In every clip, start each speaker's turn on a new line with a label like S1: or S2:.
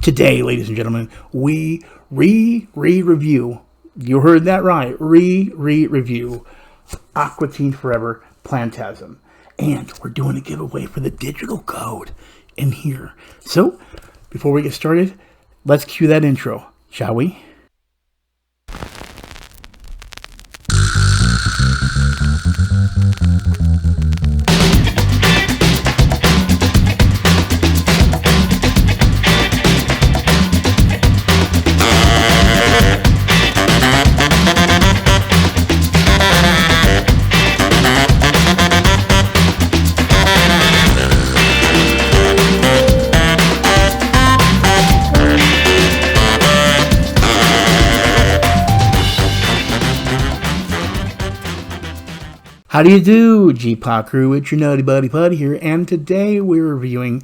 S1: Today, ladies and gentlemen, we review. You heard that right. Review Aqua Teen Forever Plantasm. And we're doing a giveaway for the digital code in here. So, before we get started, let's cue that intro, shall we? How do you do, G-Pop crew? It's your Nutty Buddy Putty here, and today we're reviewing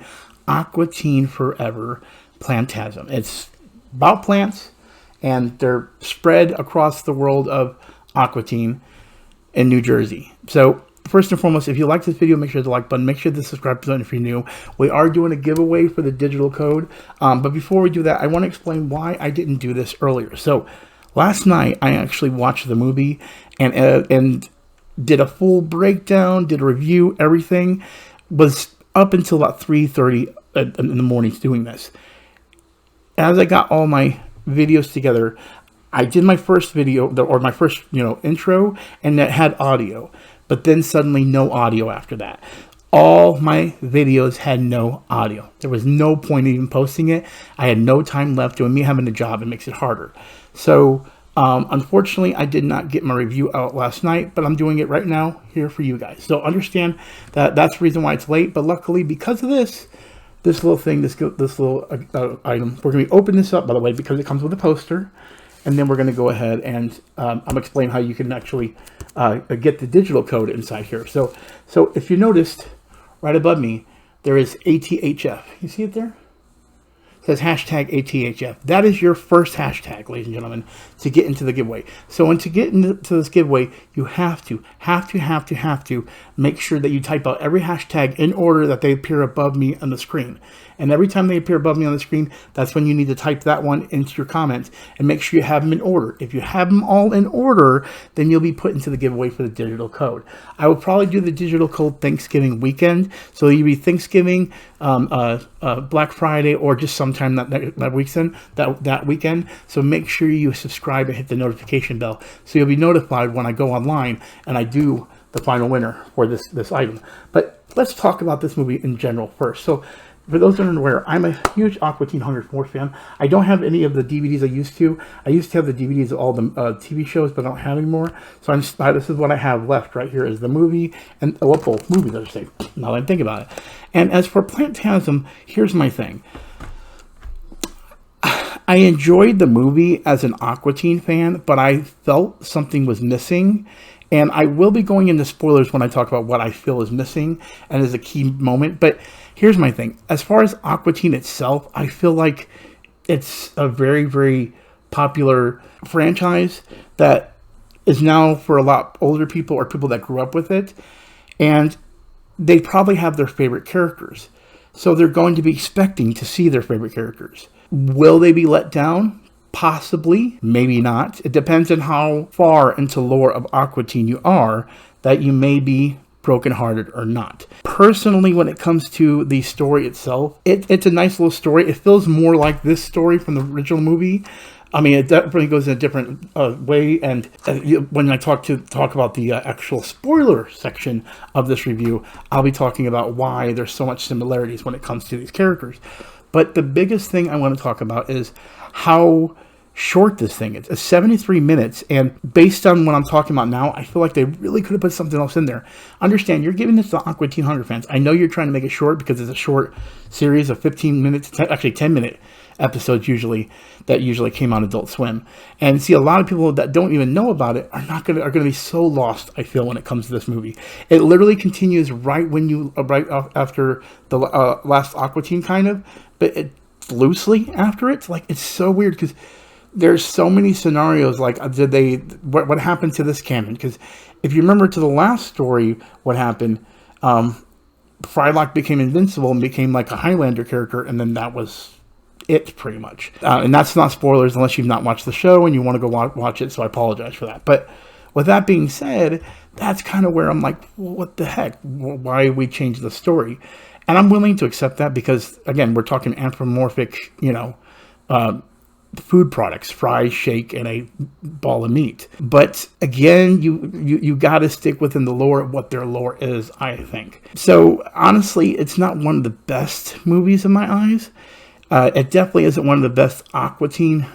S1: Aqua Teen Forever Plantasm. It's about plants, and they're spread across the world of Aqua Teen in New Jersey. So, first and foremost, if you like this video, make sure to like button, make sure to subscribe button if you're new. We are doing a giveaway for the digital code, but before we do that, I want to explain why I didn't do this earlier. So, last night, I actually watched the movie, and did a full breakdown, did a review, everything. Was up until about 3:30 in the morning doing this. As I got all my videos together, I did my first video, or my first, intro, and that had audio. But then suddenly no audio after that. All my videos had no audio. There was no point in even posting it. I had no time left. Doing me having a job, it makes it harder. So, unfortunately, I did not get my review out last night, but I'm doing it right now here for you guys. So understand that that's the reason why it's late. But luckily, because of this little thing, this little item, we're going to open this up, by the way, because it comes with a poster. And then we're going to go ahead and I'm explain how you can actually get the digital code inside here. So if you noticed, right above me, there is ATHF. You see it there? Says hashtag ATHF. That is your first hashtag, ladies and gentlemen, to get into the giveaway. So to get into this giveaway, you have to make sure that you type out every hashtag in order that they appear above me on the screen. And every time they appear above me on the screen, that's when you need to type that one into your comments and make sure you have them in order. If you have them all in order, then you'll be put into the giveaway for the digital code. I will probably do the digital code Thanksgiving weekend. So you'll be Thanksgiving, Black Friday, or just sometime that weekend. So make sure you subscribe and hit the notification bell so you'll be notified when I go online and I do the final winner for this item. But let's talk about this movie in general first. So for those that are unaware, I'm a huge Aqua Teen 104 fan. I don't have any of the DVDs I used to. I used to have the DVDs of all the TV shows, but I don't have anymore. So this is what I have left right here is the movie, and both movies, I should say, now that I think about it. And as for Plantasm, here's my thing. I enjoyed the movie as an Aqua Teen fan, but I felt something was missing. And I will be going into spoilers when I talk about what I feel is missing and is a key moment. But here's my thing. As far as Aqua Teen itself, I feel like it's a very, very popular franchise that is now for a lot older people or people that grew up with it. And they probably have their favorite characters. So they're going to be expecting to see their favorite characters. Will they be let down? Possibly, maybe not. It depends on how far into lore of Aqua Teen you are, that you may be brokenhearted or not. Personally, when it comes to the story itself, it's a nice little story. It feels more like this story from the original movie. I mean, it definitely goes in a different way, and when I talk about the actual spoiler section of this review, I'll be talking about why there's so much similarities when it comes to these characters. But the biggest thing I want to talk about is how short this thing is. It's 73 minutes, and based on what I'm talking about now, I feel like they really could have put something else in there. Understand, you're giving this to Aqua Teen Hunger fans. I know you're trying to make it short because it's a short series of 15 minutes, actually 10-minute episodes that usually came on Adult Swim. And see, a lot of people that don't even know about it are gonna be so lost, I feel, when it comes to this movie. It literally continues right after the last Aqua Teen, kind of, but loosely after it. Like, it's so weird because there's so many scenarios, like, what happened to this canon? Because if you remember to the last story, what happened, Frylock became invincible and became like a Highlander character, and then that was it pretty much. And that's not spoilers unless you've not watched the show and you want to go watch it, so I apologize for that. But with that being said, that's kind of where I'm like, well, what the heck? Why we change the story? And I'm willing to accept that because, again, we're talking anthropomorphic, food products, fry, shake, and a ball of meat. But again, you got to stick within the lore of what their lore is, I think. So honestly, it's not one of the best movies in my eyes. It definitely isn't one of the best Aqua Teen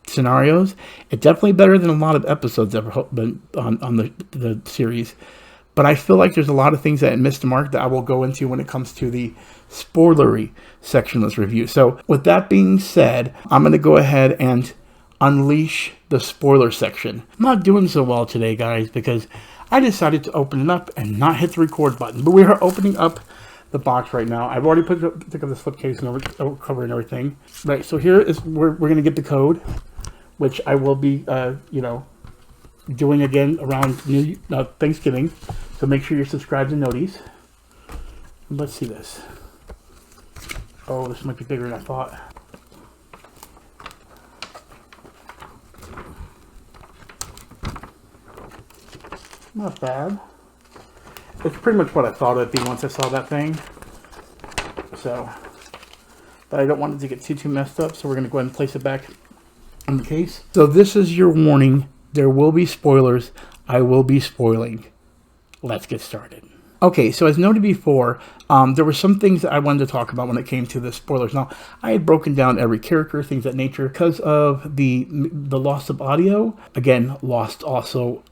S1: scenarios. It's definitely better than a lot of episodes ever been on the series. But I feel like there's a lot of things that missed the mark that I will go into when it comes to the spoilery section of this review. So with that being said, I'm going to go ahead and unleash the spoiler section. I'm not doing so well today, guys, because I decided to open it up and not hit the record button. But we are opening up the box right now. I've already took up the slipcase and cover and everything. Right, so here is where we're going to get the code, which I will be, doing again around Thanksgiving. So make sure you're subscribed to noties. Let's see this. Oh, this might be bigger than I thought. Not bad. It's pretty much what I thought it'd be once I saw that thing. So, but I don't want it to get too messed up, so we're going to go ahead and place it back in the case. So this is your warning. There will be spoilers. I will be spoiling. Let's get started. Okay, so as noted before, there were some things that I wanted to talk about when it came to the spoilers. Now, I had broken down every character, things of that nature, because of the loss of audio. Again, lost also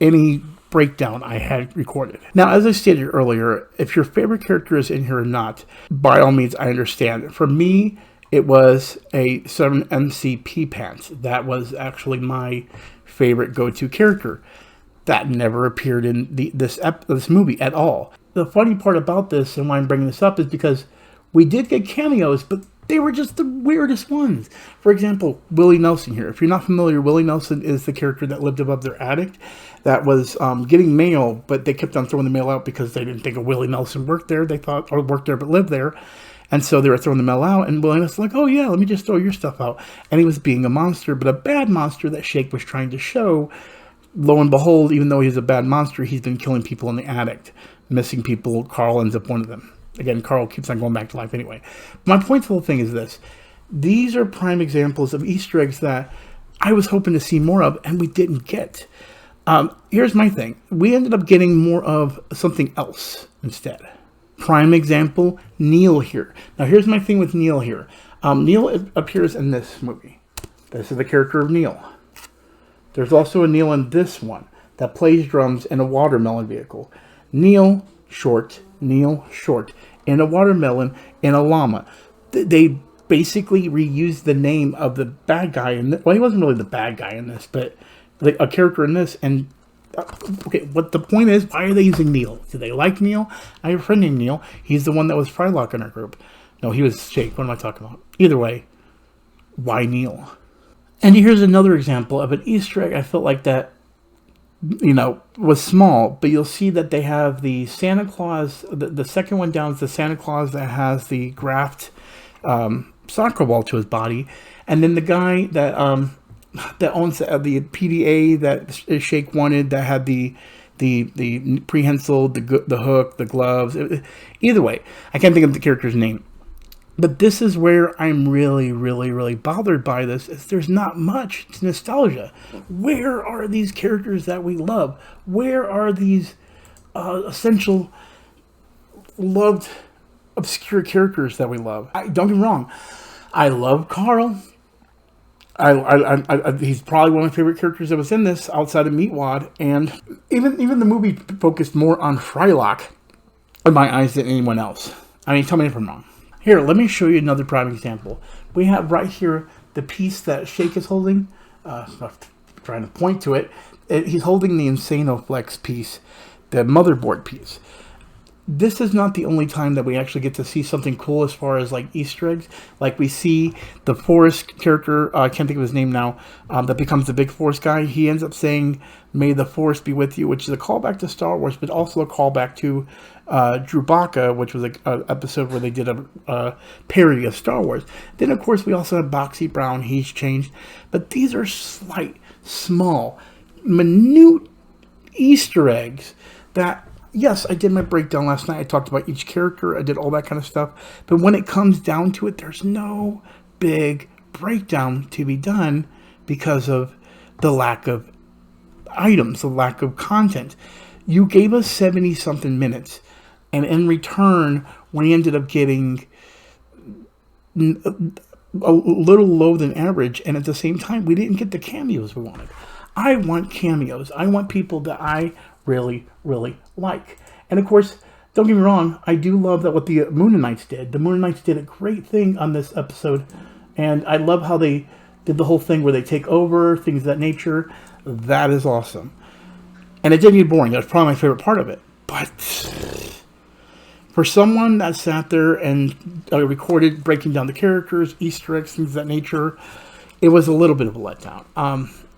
S1: any breakdown I had recorded. Now, as I stated earlier, if your favorite character is in here or not, by all means, I understand. For me, it was a 7MC Pants. That was actually my favorite go-to character. That never appeared in this movie at all. The funny part about this, and why I'm bringing this up, is because we did get cameos, but they were just the weirdest ones. For example, Willie Nelson here. If you're not familiar, Willie Nelson is the character that lived above their attic that was getting mail, but they kept on throwing the mail out because they didn't think a Willie Nelson worked there. They thought, or worked there but lived there. And so they were throwing the mail out, and Willie Nelson was like, oh yeah, let me just throw your stuff out. And he was being a monster, but a bad monster that Shake was trying to show. Lo and behold, even though he's a bad monster, he's been killing people in the attic, missing people. Carl ends up one of them. Again, Carl keeps on going back to life anyway. My point to the whole thing is this. These are prime examples of Easter eggs that I was hoping to see more of, and we didn't get. Here's my thing. We ended up getting more of something else instead. Prime example, Neil here. Now, here's my thing with Neil here. Neil appears in this movie. This is the character of Neil. There's also a Neil in this one that plays drums in a watermelon vehicle. Neil short, in a watermelon, in a llama. They basically reused the name of the bad guy in this. Well, he wasn't really the bad guy in this, but like a character in this. And okay, what the point is, why are they using Neil? Do they like Neil? I have a friend named Neil. He's the one that was Frylock in our group. No, he was Shake. What am I talking about? Either way, why Neil? And here's another example of an Easter egg I felt like that, was small, but you'll see that they have the Santa Claus, the second one down is the Santa Claus that has the graft soccer ball to his body, and then the guy that owns the PDA that Shake wanted, that had the prehensile, the hook, the gloves. Either way, I can't think of the character's name. But this is where I'm really, really, really bothered by this, is there's not much nostalgia. Where are these characters that we love? Where are these essential, loved, obscure characters that we love? Don't get me wrong. I love Carl. He's probably one of my favorite characters that was in this, outside of Meatwad. And even the movie focused more on Frylock, in my eyes, than anyone else. I mean, tell me if I'm wrong. Here, let me show you another prime example. We have right here the piece that Shake is holding. I'm trying to point to it. He's holding the Insano Flex piece, the motherboard piece. this is not the only time that we actually get to see something cool as far as like Easter eggs. Like we see the Forest character, I can't think of his name now, that becomes the big Forest guy. He ends up saying, "May the Force be with you," which is a callback to Star Wars, but also a callback to Chewbacca, which was an episode where they did a parody of Star Wars. Then, of course, we also have Boxy Brown. He's changed. But these are slight, small, minute Easter eggs that, yes, I did my breakdown last night. I talked about each character. I did all that kind of stuff. But when it comes down to it, there's no big breakdown to be done because of the lack of items, the lack of content. You gave us 70-something minutes. And in return, we ended up getting a little lower than average. And at the same time, we didn't get the cameos we wanted. I want cameos. I want people that I really, really like. And of course, don't get me wrong, I do love that what the Moon Knights did. The Moon Knights did a great thing on this episode. And I love how they did the whole thing where they take over, things of that nature. That is awesome. And it didn't get boring. That's probably my favorite part of it. But for someone that sat there and recorded breaking down the characters, Easter eggs, things of that nature, it was a little bit of a letdown.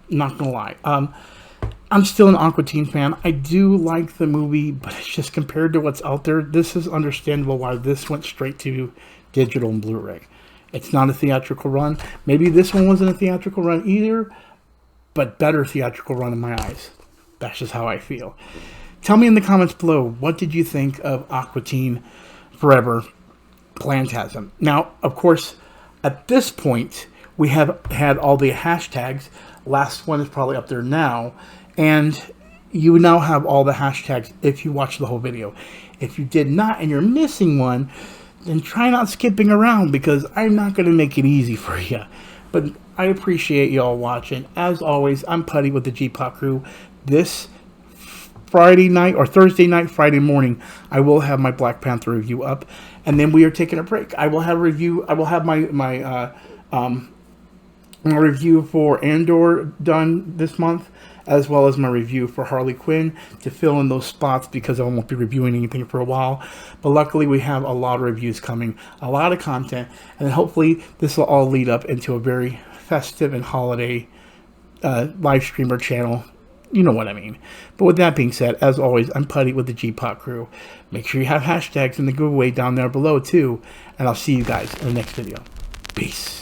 S1: Not gonna lie. I'm still an Aqua Teen fan. I do like the movie, but it's just compared to what's out there, this is understandable why this went straight to digital and Blu-ray. It's not a theatrical run. Maybe this one wasn't a theatrical run either, but better theatrical run in my eyes. That's just how I feel. Tell me in the comments below, what did you think of Aqua Teen Forever Plantasm? Now, of course, at this point, we have had all the hashtags. Last one is probably up there now. And you now have all the hashtags if you watch the whole video. If you did not and you're missing one, then try not skipping around because I'm not going to make it easy for you. But I appreciate you all watching. As always, I'm Putty with the G-Pop Crew. This Friday night or Thursday night, Friday morning, I will have my Black Panther review up. And then we are taking a break. I will have a review. I will have my review for Andor done this month, as well as my review for Harley Quinn to fill in those spots because I won't be reviewing anything for a while. But luckily we have a lot of reviews coming, a lot of content, and hopefully this will all lead up into a very festive and holiday live streamer channel. You know what I mean. But with that being said, as always, I'm Putty with the G-Pop Crew. Make sure you have hashtags in the giveaway down there below too, and I'll see you guys in the next video. Peace.